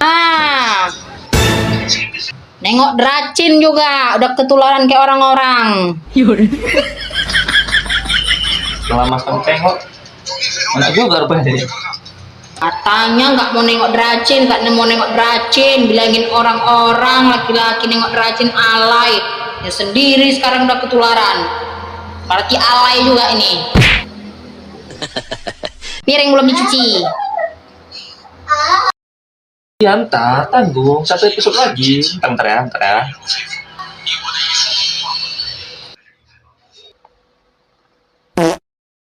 Ah, nengok Dracin juga udah ketularan kayak orang-orang. Kalau Mas kamu tengok, mantap juga rupanya. Katanya nggak mau nengok Dracin, bilangin orang-orang laki-laki nengok Dracin alay. Ya sendiri sekarang udah ketularan. Berarti alay juga ini. Piring belum dicuci. Ya, ntar tanggung satu episode lagi. Ntar ya.